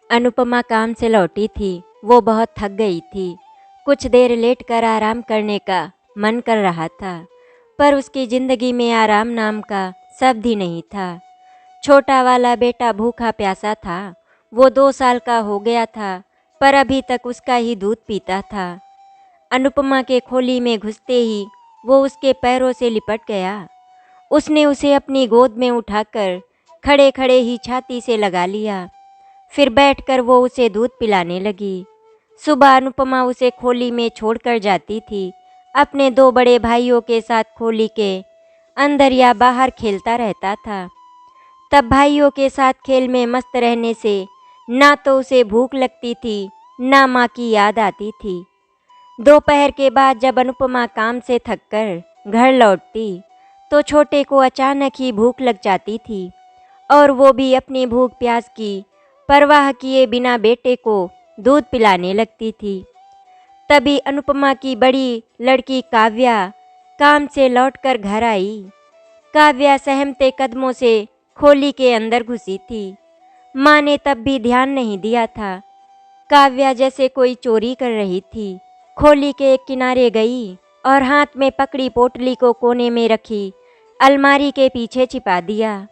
अनुपमा काम से लौटी थी। वो बहुत थक गई थी। कुछ देर लेटकर आराम करने का मन कर रहा था, पर उसकी जिंदगी में आराम नाम का शब्द ही नहीं था। छोटा वाला बेटा भूखा प्यासा था। वो 2 साल का हो गया था, पर अभी तक उसका ही दूध पीता था। अनुपमा के खोली में घुसते ही वो उसके पैरों से लिपट गया। उसने उसे अपनी गोद में उठाकर खड़े खड़े ही छाती से लगा लिया। फिर बैठकर वो उसे दूध पिलाने लगी। सुबह अनुपमा उसे खोली में छोड़कर जाती थी। अपने 2 बड़े भाइयों के साथ खोली के अंदर या बाहर खेलता रहता था। तब भाइयों के साथ खेल में मस्त रहने से ना तो उसे भूख लगती थी, ना माँ की याद आती थी। दोपहर के बाद जब अनुपमा काम से थककर घर लौटती, तो छोटे को अचानक ही भूख लग जाती थी और वो भी अपनी भूख प्यास की परवाह किए बिना बेटे को दूध पिलाने लगती थी। तभी अनुपमा की बड़ी लड़की काव्या काम से लौटकर घर आई। काव्या सहमते कदमों से खोली के अंदर घुसी थी। माँ ने तब भी ध्यान नहीं दिया था। काव्या जैसे कोई चोरी कर रही थी। खोली के एक किनारे गई और हाथ में पकड़ी पोटली को कोने में रखी अलमारी के पीछे छिपा दिया।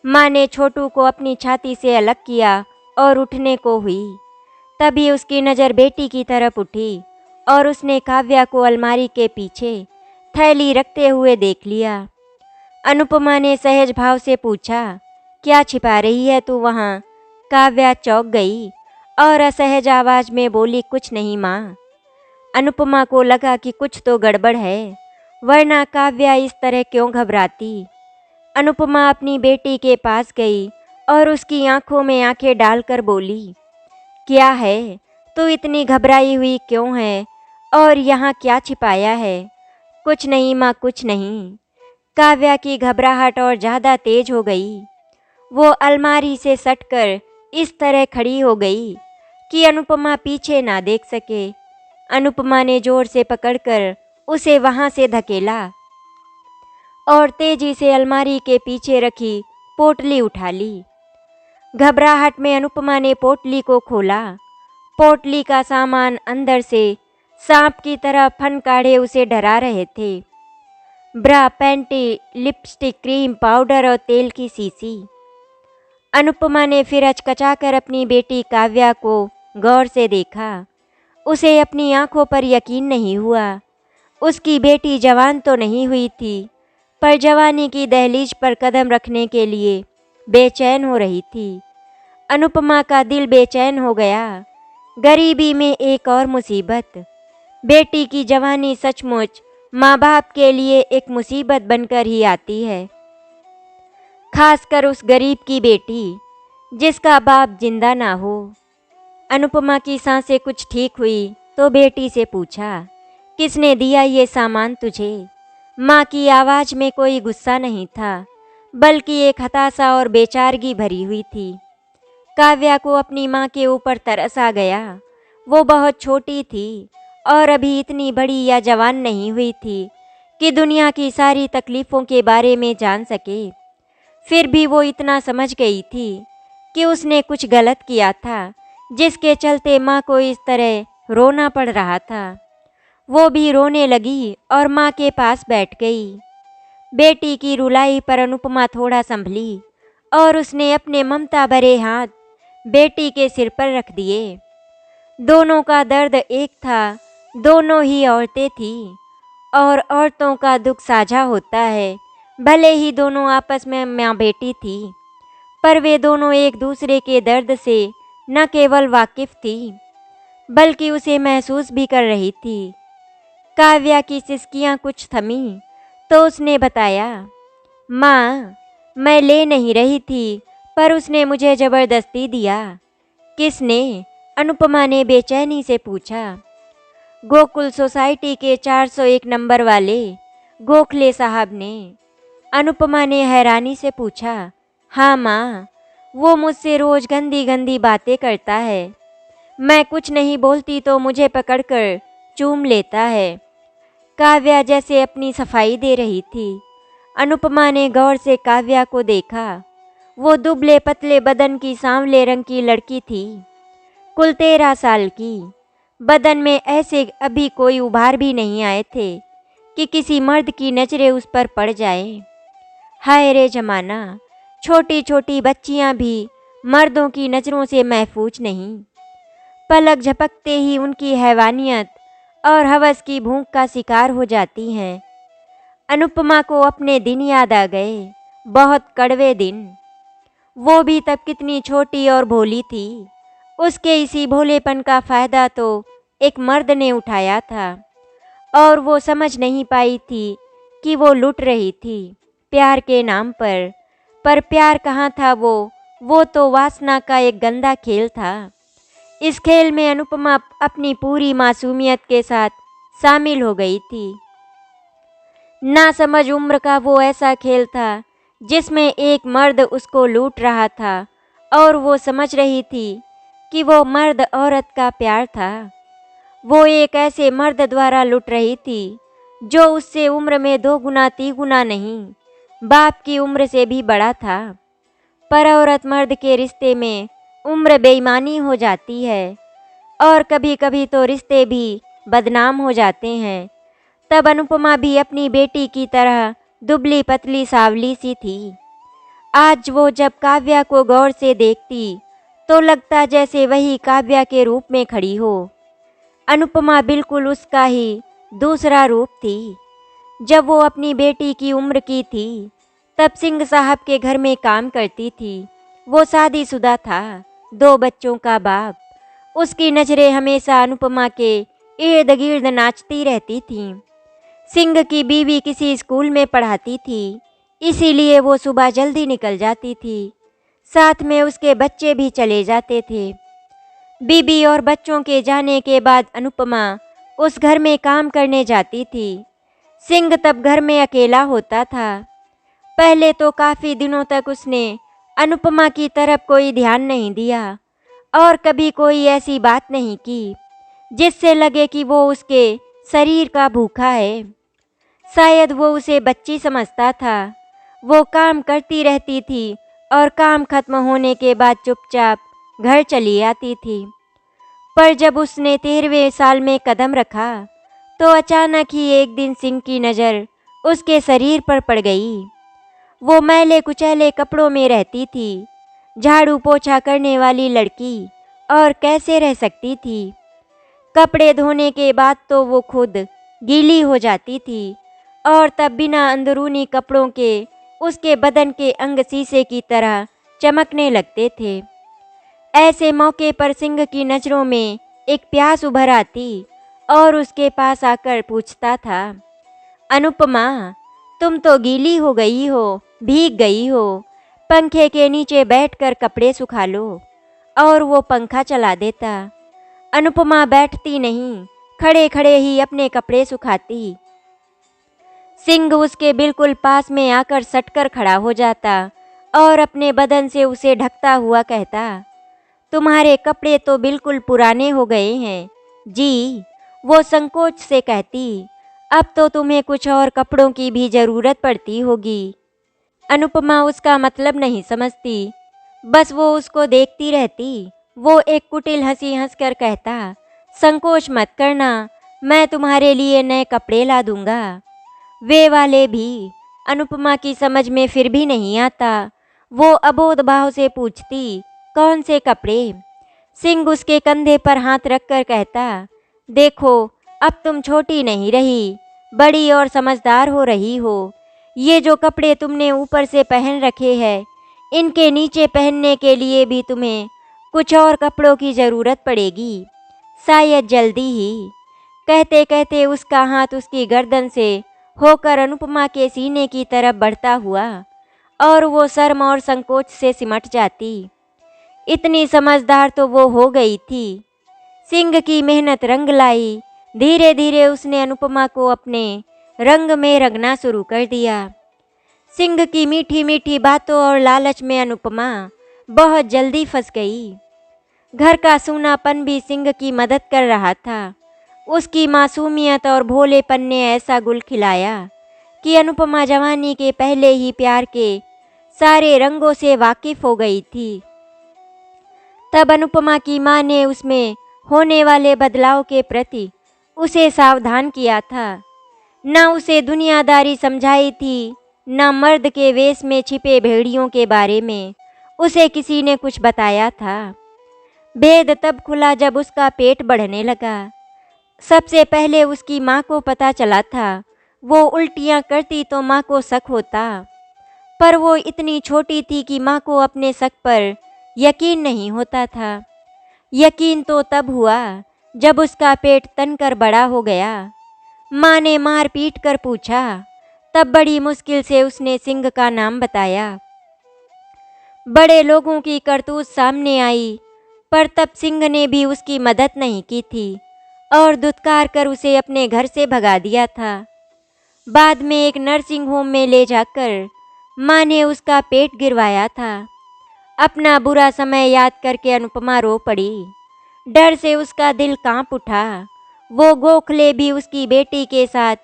माँ ने छोटू को अपनी छाती से अलग किया और उठने को हुई। तभी उसकी नज़र बेटी की तरफ उठी और उसने काव्या को अलमारी के पीछे थैली रखते हुए देख लिया। अनुपमा ने सहज भाव से पूछा, क्या छिपा रही है तू वहाँ? काव्या चौंक गई और असहज आवाज़ में बोली, कुछ नहीं माँ। अनुपमा को लगा कि कुछ तो गड़बड़ है, वरना काव्या इस तरह क्यों घबराती। अनुपमा अपनी बेटी के पास गई और उसकी आंखों में आंखें डालकर बोली, क्या है? तू इतनी घबराई हुई क्यों है और यहाँ क्या छिपाया है? कुछ नहीं माँ, कुछ नहीं। काव्या की घबराहट और ज़्यादा तेज हो गई। वो अलमारी से सटकर इस तरह खड़ी हो गई कि अनुपमा पीछे ना देख सके। अनुपमा ने जोर से पकड़कर उसे वहाँ से धकेला और तेजी से अलमारी के पीछे रखी पोटली उठा ली। घबराहट में अनुपमा ने पोटली को खोला। पोटली का सामान अंदर से सांप की तरह फनकाड़े उसे डरा रहे थे। ब्रा, पैंटी, लिपस्टिक, क्रीम, पाउडर और तेल की शीशी। अनुपमा ने फिर हचकचाकर अपनी बेटी काव्या को गौर से देखा। उसे अपनी आंखों पर यकीन नहीं हुआ। उसकी बेटी जवान तो नहीं हुई थी, पर जवानी की दहलीज पर कदम रखने के लिए बेचैन हो रही थी। अनुपमा का दिल बेचैन हो गया। गरीबी में एक और मुसीबत। बेटी की जवानी सचमुच माँ बाप के लिए एक मुसीबत बनकर ही आती है, खासकर उस गरीब की बेटी जिसका बाप जिंदा ना हो। अनुपमा की सांसें कुछ ठीक हुई तो बेटी से पूछा, किसने दिया ये सामान तुझे? माँ की आवाज़ में कोई गुस्सा नहीं था, बल्कि एक हताशा और बेचारगी भरी हुई थी। काव्या को अपनी माँ के ऊपर तरस आ गया। वो बहुत छोटी थी और अभी इतनी बड़ी या जवान नहीं हुई थी कि दुनिया की सारी तकलीफ़ों के बारे में जान सके। फिर भी वो इतना समझ गई थी कि उसने कुछ गलत किया था, जिसके चलते माँ को इस तरह रोना पड़ रहा था। वो भी रोने लगी और माँ के पास बैठ गई। बेटी की रुलाई पर अनुपमा थोड़ा संभली और उसने अपने ममता भरे हाथ बेटी के सिर पर रख दिए। दोनों का दर्द एक था, दोनों ही औरतें थीं और औरतों का दुख साझा होता है। भले ही दोनों आपस में माँ बेटी थी, पर वे दोनों एक दूसरे के दर्द से न केवल वाकिफ थी, बल्कि उसे महसूस भी कर रही थी। काव्या की सिसकियाँ कुछ थमीं तो उसने बताया, माँ, मैं ले नहीं रही थी, पर उसने मुझे ज़बरदस्ती दिया। किसने? अनुपमा ने बेचैनी से पूछा। गोकुल सोसाइटी के 401 नंबर वाले गोखले साहब ने। अनुपमा ने हैरानी से पूछा। हाँ माँ, वो मुझसे रोज़ गंदी गंदी बातें करता है। मैं कुछ नहीं बोलती तो मुझे पकड़कर चूम लेता है। काव्या जैसे अपनी सफाई दे रही थी। अनुपमा ने गौर से काव्या को देखा। वो दुबले पतले बदन की सांवले रंग की लड़की थी, कुल 13 साल की। बदन में ऐसे अभी कोई उभार भी नहीं आए थे कि किसी मर्द की नजरें उस पर पड़ जाए। हाय रे जमाना, छोटी छोटी बच्चियां भी मर्दों की नज़रों से महफूज नहीं। पलक झपकते ही उनकी हैवानियत और हवस की भूख का शिकार हो जाती हैं। अनुपमा को अपने दिन याद आ गए, बहुत कड़वे दिन। वो भी तब कितनी छोटी और भोली थी। उसके इसी भोलेपन का फ़ायदा तो एक मर्द ने उठाया था और वो समझ नहीं पाई थी कि वो लुट रही थी प्यार के नाम पर प्यार कहाँ था वो तो वासना का एक गंदा खेल था। इस खेल में अनुपमा अपनी पूरी मासूमियत के साथ शामिल हो गई थी। नासमझ उम्र का वो ऐसा खेल था जिसमें एक मर्द उसको लूट रहा था और वो समझ रही थी कि वो मर्द औरत का प्यार था। वो एक ऐसे मर्द द्वारा लुट रही थी जो उससे उम्र में 2 गुना 3 गुना नहीं, बाप की उम्र से भी बड़ा था। पर औरत मर्द के रिश्ते में उम्र बेईमानी हो जाती है और कभी कभी तो रिश्ते भी बदनाम हो जाते हैं। तब अनुपमा भी अपनी बेटी की तरह दुबली पतली सावली सी थी। आज वो जब काव्या को गौर से देखती तो लगता जैसे वही काव्या के रूप में खड़ी हो। अनुपमा बिल्कुल उसका ही दूसरा रूप थी। जब वो अपनी बेटी की उम्र की थी तब सिंह साहब के घर में काम करती थी। वो शादीशुदा था, 2 बच्चों का बाप। उसकी नज़रें हमेशा अनुपमा के इर्द गिर्द नाचती रहती थीं। सिंह की बीवी किसी स्कूल में पढ़ाती थी, इसीलिए वो सुबह जल्दी निकल जाती थी। साथ में उसके बच्चे भी चले जाते थे। बीबी और बच्चों के जाने के बाद अनुपमा उस घर में काम करने जाती थी। सिंह तब घर में अकेला होता था। पहले तो काफ़ी दिनों तक उसने अनुपमा की तरफ कोई ध्यान नहीं दिया और कभी कोई ऐसी बात नहीं की जिससे लगे कि वो उसके शरीर का भूखा है। शायद वो उसे बच्ची समझता था। वो काम करती रहती थी और काम खत्म होने के बाद चुपचाप घर चली आती थी। पर जब उसने 13वें साल में कदम रखा तो अचानक ही एक दिन सिंह की नज़र उसके शरीर पर पड़ गई। वो मैले कुचैले कपड़ों में रहती थी, झाड़ू पोछा करने वाली लड़की, और कैसे रह सकती थी। कपड़े धोने के बाद तो वो खुद गीली हो जाती थी और तब बिना अंदरूनी कपड़ों के उसके बदन के अंग शीशे की तरह चमकने लगते थे। ऐसे मौके पर सिंह की नज़रों में एक प्यास उभर आती और उसके पास आकर पूछता था, अनुपमा, तुम तो गीली हो गई हो, भीग गई हो, पंखे के नीचे बैठकर कपड़े सुखा लो। और वो पंखा चला देता। अनुपमा बैठती नहीं, खड़े खड़े ही अपने कपड़े सुखाती। सिंह उसके बिल्कुल पास में आकर सटकर खड़ा हो जाता और अपने बदन से उसे ढकता हुआ कहता, तुम्हारे कपड़े तो बिल्कुल पुराने हो गए हैं जी। वो संकोच से कहती, अब तो तुम्हें कुछ और कपड़ों की भी ज़रूरत पड़ती होगी। अनुपमा उसका मतलब नहीं समझती, बस वो उसको देखती रहती। वो एक कुटिल हंसी हंसकर कहता, संकोच मत करना, मैं तुम्हारे लिए नए कपड़े ला दूंगा। वे वाले भी अनुपमा की समझ में फिर भी नहीं आता। वो अबोध भाव से पूछती, कौन से कपड़े? सिंह उसके कंधे पर हाथ रखकर कहता, देखो, अब तुम छोटी नहीं रही, बड़ी और समझदार हो रही हो। ये जो कपड़े तुमने ऊपर से पहन रखे हैं, इनके नीचे पहनने के लिए भी तुम्हें कुछ और कपड़ों की ज़रूरत पड़ेगी, शायद जल्दी ही। कहते कहते उसका हाथ उसकी गर्दन से होकर अनुपमा के सीने की तरफ बढ़ता हुआ और वो शर्म और संकोच से सिमट जाती। इतनी समझदार तो वो हो गई थी। सिंह की मेहनत रंग लाई। धीरे धीरे उसने अनुपमा को अपने रंग में रंगना शुरू कर दिया। सिंह की मीठी मीठी बातों और लालच में अनुपमा बहुत जल्दी फंस गई। घर का सूनापन भी सिंह की मदद कर रहा था। उसकी मासूमियत और भोलेपन ने ऐसा गुल खिलाया कि अनुपमा जवानी के पहले ही प्यार के सारे रंगों से वाकिफ हो गई थी। तब अनुपमा की माँ ने उसमें होने वाले बदलाव के प्रति उसे सावधान किया था। न उसे दुनियादारी समझाई थी, न मर्द के वेश में छिपे भेड़ियों के बारे में उसे किसी ने कुछ बताया था। भेद तब खुला जब उसका पेट बढ़ने लगा। सबसे पहले उसकी माँ को पता चला था। वो उल्टियाँ करती तो माँ को शक होता, पर वो इतनी छोटी थी कि माँ को अपने शक पर यकीन नहीं होता था। यकीन तो तब हुआ जब उसका पेट तनकर बड़ा हो गया। माँ ने मार पीट कर पूछा, तब बड़ी मुश्किल से उसने सिंह का नाम बताया। बड़े लोगों की करतूत सामने आई, पर तब सिंह ने भी उसकी मदद नहीं की थी और दुत्कार कर उसे अपने घर से भगा दिया था। बाद में एक नर्सिंग होम में ले जाकर माँ ने उसका पेट गिरवाया था। अपना बुरा समय याद करके अनुपमा रो पड़ी। डर से उसका दिल कांप उठा। वो गोखले भी उसकी बेटी के साथ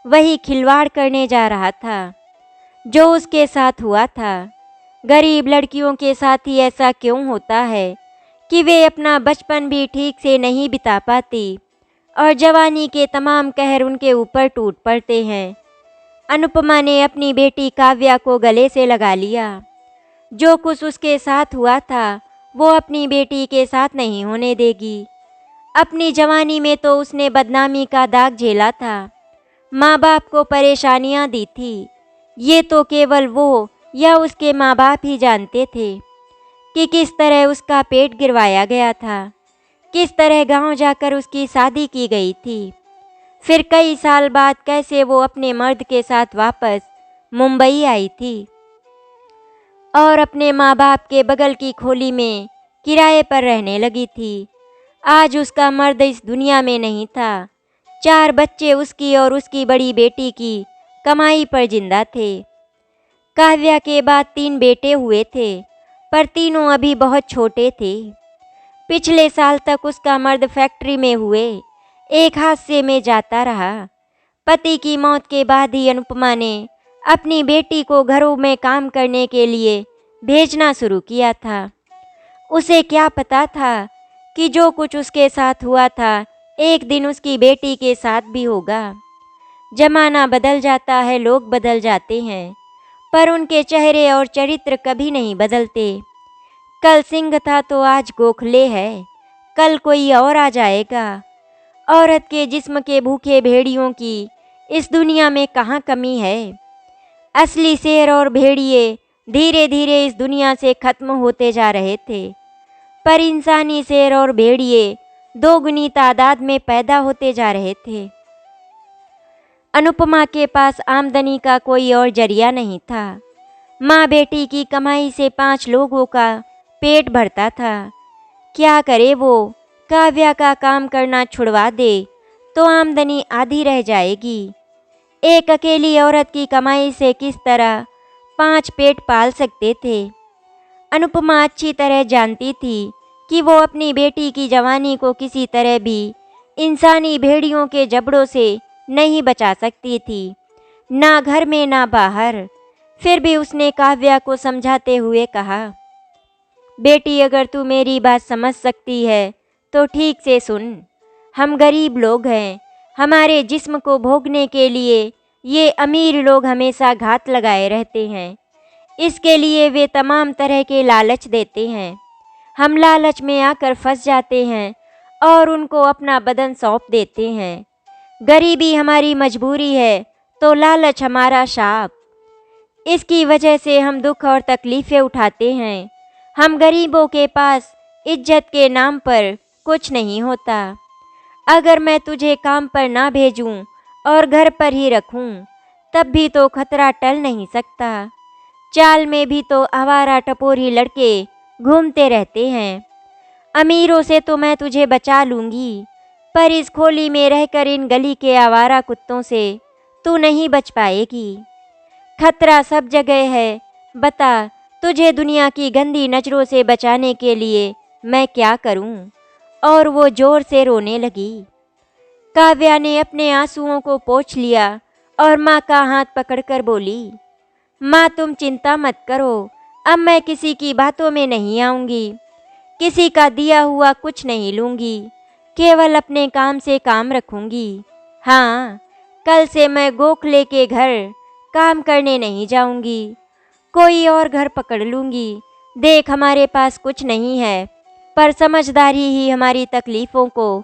वही खिलवाड़ करने जा रहा था जो उसके साथ हुआ था। गरीब लड़कियों के साथ ही ऐसा क्यों होता है कि वे अपना बचपन भी ठीक से नहीं बिता पाती और जवानी के तमाम कहर उनके ऊपर टूट पड़ते हैं। अनुपमा ने अपनी बेटी काव्या को गले से लगा लिया। जो कुछ उसके साथ हुआ था वो अपनी बेटी के साथ नहीं होने देगी। अपनी जवानी में तो उसने बदनामी का दाग झेला था, माँ बाप को परेशानियाँ दी थी। ये तो केवल वो या उसके माँ बाप ही जानते थे कि किस तरह उसका पेट गिरवाया गया था, किस तरह गांव जाकर उसकी शादी की गई थी। फिर कई साल बाद कैसे वो अपने मर्द के साथ वापस मुंबई आई थी और अपने माँ बाप के बगल की खोली में किराए पर रहने लगी थी। आज उसका मर्द इस दुनिया में नहीं था। 4 बच्चे उसकी और उसकी बड़ी बेटी की कमाई पर जिंदा थे। काव्या के बाद 3 बेटे हुए थे, पर तीनों अभी बहुत छोटे थे। पिछले साल तक उसका मर्द फैक्ट्री में हुए एक हादसे में जाता रहा। पति की मौत के बाद ही अनुपमा ने अपनी बेटी को घरों में काम करने के लिए भेजना शुरू किया था। उसे क्या पता था कि जो कुछ उसके साथ हुआ था एक दिन उसकी बेटी के साथ भी होगा। जमाना बदल जाता है, लोग बदल जाते हैं, पर उनके चेहरे और चरित्र कभी नहीं बदलते। कल सिंह था तो आज गोखले है, कल कोई और आ जाएगा। औरत के जिस्म के भूखे भेड़ियों की इस दुनिया में कहाँ कमी है। असली शेर और भेड़िए धीरे धीरे इस दुनिया से खत्म होते जा रहे थे, पर इंसानी शेर और भेड़िए 2 गुनी तादाद में पैदा होते जा रहे थे। अनुपमा के पास आमदनी का कोई और जरिया नहीं था। माँ बेटी की कमाई से 5 लोगों का पेट भरता था। क्या करे वो? काव्या का काम करना छुड़वा दे तो आमदनी आधी रह जाएगी। एक अकेली औरत की कमाई से किस तरह 5 पेट पाल सकते थे। अनुपमा अच्छी तरह जानती थी कि वो अपनी बेटी की जवानी को किसी तरह भी इंसानी भेड़ियों के जबड़ों से नहीं बचा सकती थी, ना घर में ना बाहर। फिर भी उसने काव्या को समझाते हुए कहा, बेटी अगर तू मेरी बात समझ सकती है तो ठीक से सुन। हम गरीब लोग हैं, हमारे जिस्म को भोगने के लिए ये अमीर लोग हमेशा घात लगाए रहते हैं। इसके लिए वे तमाम तरह के लालच देते हैं। हम लालच में आकर फंस जाते हैं और उनको अपना बदन सौंप देते हैं। गरीबी हमारी मजबूरी है तो लालच हमारा शाप। इसकी वजह से हम दुख और तकलीफ़ें उठाते हैं। हम गरीबों के पास इज्जत के नाम पर कुछ नहीं होता। अगर मैं तुझे काम पर ना भेजूं और घर पर ही रखूं, तब भी तो खतरा टल नहीं सकता। चाल में भी तो आवारा टपोरी लड़के घूमते रहते हैं। अमीरों से तो मैं तुझे बचा लूँगी, पर इस खोली में रहकर इन गली के आवारा कुत्तों से तू नहीं बच पाएगी। खतरा सब जगह है। बता, तुझे दुनिया की गंदी नज़रों से बचाने के लिए मैं क्या करूं? और वो ज़ोर से रोने लगी। काव्या ने अपने आंसुओं को पोंछ लिया और माँ का हाथ पकड़कर बोली, माँ तुम चिंता मत करो, अब मैं किसी की बातों में नहीं आऊँगी, किसी का दिया हुआ कुछ नहीं लूँगी, केवल अपने काम से काम रखूँगी। हाँ, कल से मैं गोखले के घर काम करने नहीं जाऊँगी, कोई और घर पकड़ लूँगी। देख हमारे पास कुछ नहीं है, पर समझदारी ही हमारी तकलीफ़ों को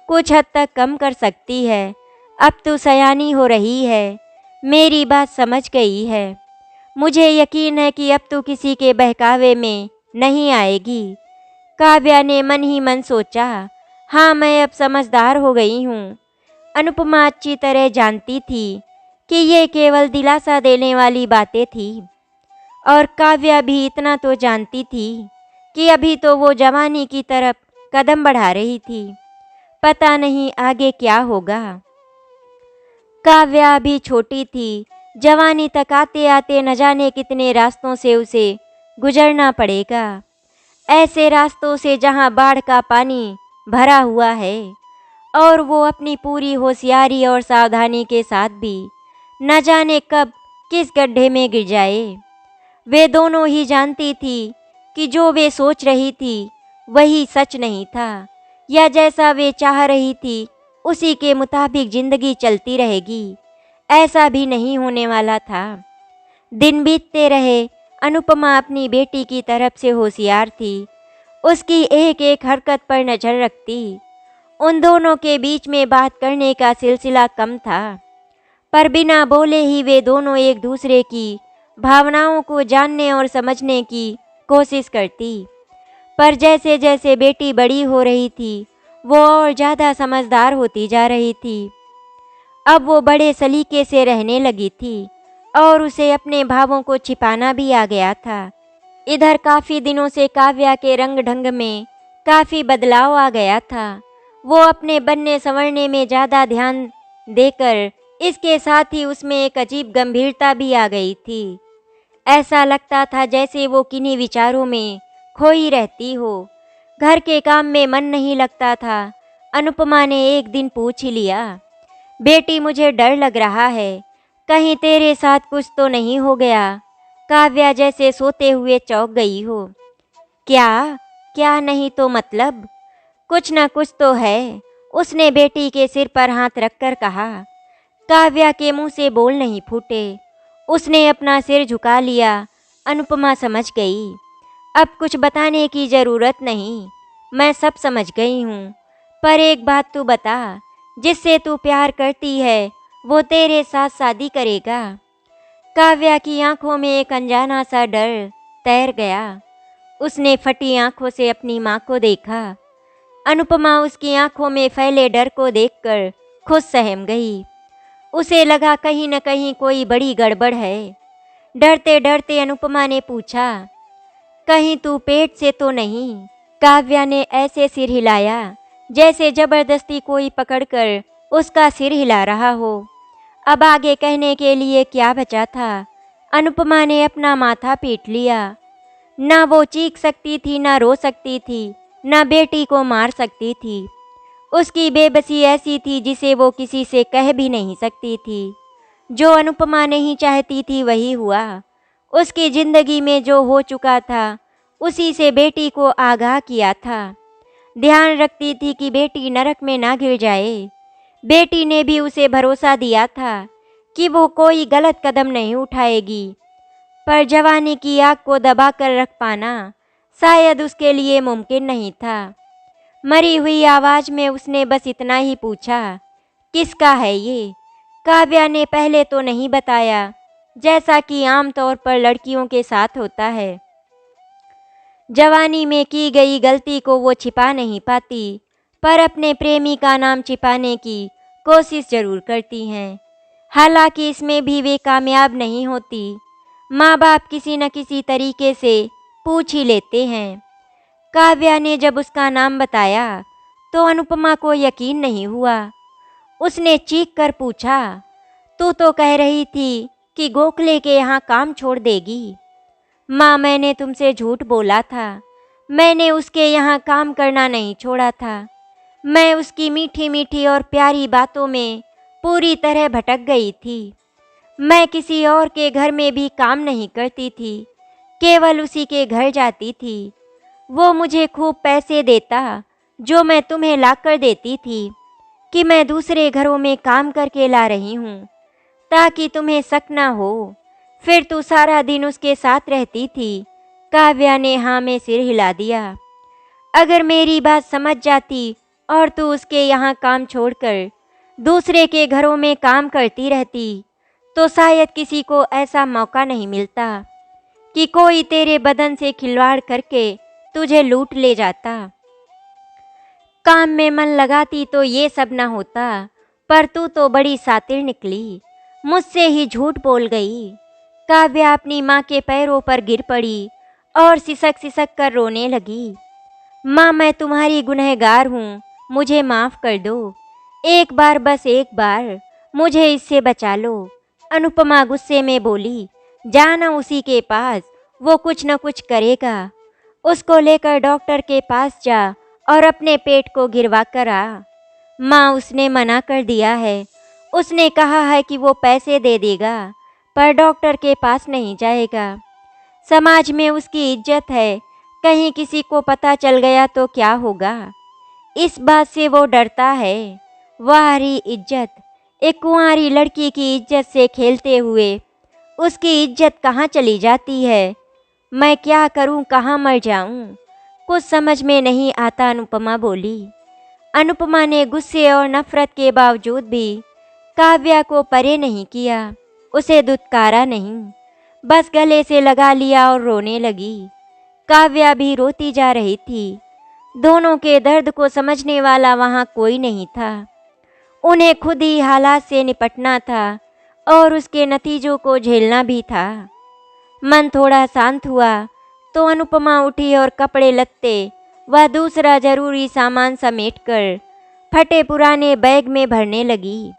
कुछ हद तक कम कर सकती है। अब तू सयानी हो रही है, मेरी बात समझ गई है। मुझे यकीन है कि अब तू किसी के बहकावे में नहीं आएगी। काव्या ने मन ही मन सोचा, हाँ मैं अब समझदार हो गई हूँ। अनुपमा अच्छी तरह जानती थी कि ये केवल दिलासा देने वाली बातें थी, और काव्या भी इतना तो जानती थी कि अभी तो वो जवानी की तरफ कदम बढ़ा रही थी। पता नहीं आगे क्या होगा। काव्या अभी छोटी थी, जवानी तक आते आते न जाने कितने रास्तों से उसे गुजरना पड़ेगा। ऐसे रास्तों से जहां बाढ़ का पानी भरा हुआ है, और वो अपनी पूरी होशियारी और सावधानी के साथ भी न जाने कब किस गड्ढे में गिर जाए। वे दोनों ही जानती थी कि जो वे सोच रही थी वही सच नहीं था, या जैसा वे चाह रही थी उसी के मुताबिक जिंदगी चलती रहेगी, ऐसा भी नहीं होने वाला था। दिन बीतते रहे, अनुपमा अपनी बेटी की तरफ से होशियार थी, उसकी एक एक हरकत पर नजर रखती। उन दोनों के बीच में बात करने का सिलसिला कम था, पर बिना बोले ही वे दोनों एक दूसरे की भावनाओं को जानने और समझने की कोशिश करती। पर जैसे जैसे बेटी बड़ी हो रही थी, वो और ज़्यादा समझदार होती जा रही थी। अब वो बड़े सलीके से रहने लगी थी, और उसे अपने भावों को छिपाना भी आ गया था। इधर काफ़ी दिनों से काव्या के रंग ढंग में काफ़ी बदलाव आ गया था। वो अपने बनने संवरने में ज़्यादा ध्यान देकर, इसके साथ ही उसमें एक अजीब गंभीरता भी आ गई थी। ऐसा लगता था जैसे वो किन्हीं विचारों में खोई रहती हो। घर के काम में मन नहीं लगता था। अनुपमा ने एक दिन पूछ ही लिया, बेटी मुझे डर लग रहा है, कहीं तेरे साथ कुछ तो नहीं हो गया। काव्या जैसे सोते हुए चौंक गई हो। क्या क्या नहीं तो मतलब? कुछ न कुछ तो है, उसने बेटी के सिर पर हाथ रखकर कहा। काव्या के मुंह से बोल नहीं फूटे, उसने अपना सिर झुका लिया। अनुपमा समझ गई, अब कुछ बताने की ज़रूरत नहीं, मैं सब समझ गई हूँ। पर एक बात तू बता, जिससे तू प्यार करती है वो तेरे साथ शादी करेगा? काव्या की आंखों में एक अनजाना सा डर तैर गया। उसने फटी आंखों से अपनी माँ को देखा। अनुपमा उसकी आंखों में फैले डर को देखकर खुद सहम गई। उसे लगा कहीं न कहीं कोई बड़ी गड़बड़ है। डरते डरते अनुपमा ने पूछा, कहीं तू पेट से तो नहीं? काव्या ने ऐसे सिर हिलाया जैसे जबरदस्ती कोई पकड़कर उसका सिर हिला रहा हो। अब आगे कहने के लिए क्या बचा था? अनुपमा ने अपना माथा पीट लिया। ना वो चीख सकती थी, ना रो सकती थी, ना बेटी को मार सकती थी। उसकी बेबसी ऐसी थी जिसे वो किसी से कह भी नहीं सकती थी। जो अनुपमा नहीं चाहती थी वही हुआ। उसकी जिंदगी में जो हो चुका था उसी से बेटी को आगाह किया था। ध्यान रखती थी कि बेटी नरक में ना गिर जाए। बेटी ने भी उसे भरोसा दिया था कि वो कोई गलत कदम नहीं उठाएगी। पर जवानी की आग को दबा कर रख पाना शायद उसके लिए मुमकिन नहीं था। मरी हुई आवाज़ में उसने बस इतना ही पूछा, किसका है ये? काव्या ने पहले तो नहीं बताया, जैसा कि आम तौर पर लड़कियों के साथ होता है। जवानी में की गई गलती को वो छिपा नहीं पाती, पर अपने प्रेमी का नाम छिपाने की कोशिश जरूर करती हैं। हालांकि इसमें भी वे कामयाब नहीं होती। माँ बाप किसी न किसी तरीके से पूछ ही लेते हैं। काव्या ने जब उसका नाम बताया तो अनुपमा को यकीन नहीं हुआ। उसने चीख कर पूछा, तू तो कह रही थी कि गोखले के यहाँ काम छोड़ देगी। माँ, मैंने तुमसे झूठ बोला था। मैंने उसके यहाँ काम करना नहीं छोड़ा था। मैं उसकी मीठी मीठी और प्यारी बातों में पूरी तरह भटक गई थी। मैं किसी और के घर में भी काम नहीं करती थी, केवल उसी के घर जाती थी। वो मुझे खूब पैसे देता, जो मैं तुम्हें लाकर देती थी कि मैं दूसरे घरों में काम करके ला रही हूँ, ताकि तुम्हें शक ना हो। फिर तू सारा दिन उसके साथ रहती थी। काव्या ने हाँ में सिर हिला दिया। अगर मेरी बात समझ जाती और तू उसके यहाँ काम छोड़कर दूसरे के घरों में काम करती रहती, तो शायद किसी को ऐसा मौका नहीं मिलता कि कोई तेरे बदन से खिलवाड़ करके तुझे लूट ले जाता। काम में मन लगाती तो ये सब न होता, पर तू तो बड़ी शातिर निकली, मुझसे ही झूठ बोल गई। काव्या अपनी माँ के पैरों पर गिर पड़ी और सिसक सिसक कर रोने लगी। माँ, मैं तुम्हारी गुनहगार हूँ, मुझे माफ़ कर दो। एक बार, बस एक बार मुझे इससे बचा लो। अनुपमा गुस्से में बोली, जाना उसी के पास, वो कुछ न कुछ करेगा। उसको लेकर डॉक्टर के पास जा और अपने पेट को गिरवा कर आ। माँ, उसने मना कर दिया है। उसने कहा है कि वो पैसे दे देगा, पर डॉक्टर के पास नहीं जाएगा। समाज में उसकी इज्जत है, कहीं किसी को पता चल गया तो क्या होगा। इस बात से वो डरता है। वाहरी इज्जत, एक कुंवारी लड़की की इज्जत से खेलते हुए उसकी इज्जत कहाँ चली जाती है। मैं क्या करूं, कहाँ मर जाऊं, कुछ समझ में नहीं आता, अनुपमा बोली। अनुपमा ने गुस्से और नफरत के बावजूद भी काव्या को परे नहीं किया, उसे दुत्कारा नहीं, बस गले से लगा लिया और रोने लगी। काव्या भी रोती जा रही थी। दोनों के दर्द को समझने वाला वहाँ कोई नहीं था। उन्हें खुद ही हालात से निपटना था और उसके नतीजों को झेलना भी था। मन थोड़ा शांत हुआ तो अनुपमा उठी और कपड़े लत्ते व दूसरा जरूरी सामान समेटकर फटे पुराने बैग में भरने लगी।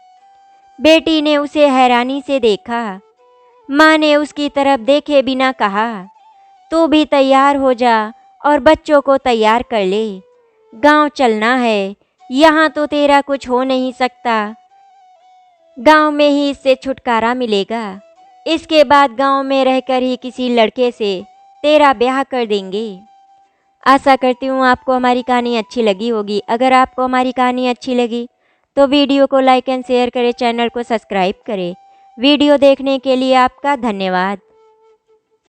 बेटी ने उसे हैरानी से देखा। माँ ने उसकी तरफ देखे बिना कहा, तू भी तैयार हो जा और बच्चों को तैयार कर ले। गांव चलना है, यहाँ तो तेरा कुछ हो नहीं सकता। गांव में ही इससे छुटकारा मिलेगा। इसके बाद गांव में रहकर ही किसी लड़के से तेरा ब्याह कर देंगे। आशा करती हूँ आपको हमारी कहानी अच्छी लगी होगी। अगर आपको हमारी कहानी अच्छी लगी तो वीडियो को लाइक एंड शेयर करें, चैनल को सब्सक्राइब करें। वीडियो देखने के लिए आपका धन्यवाद।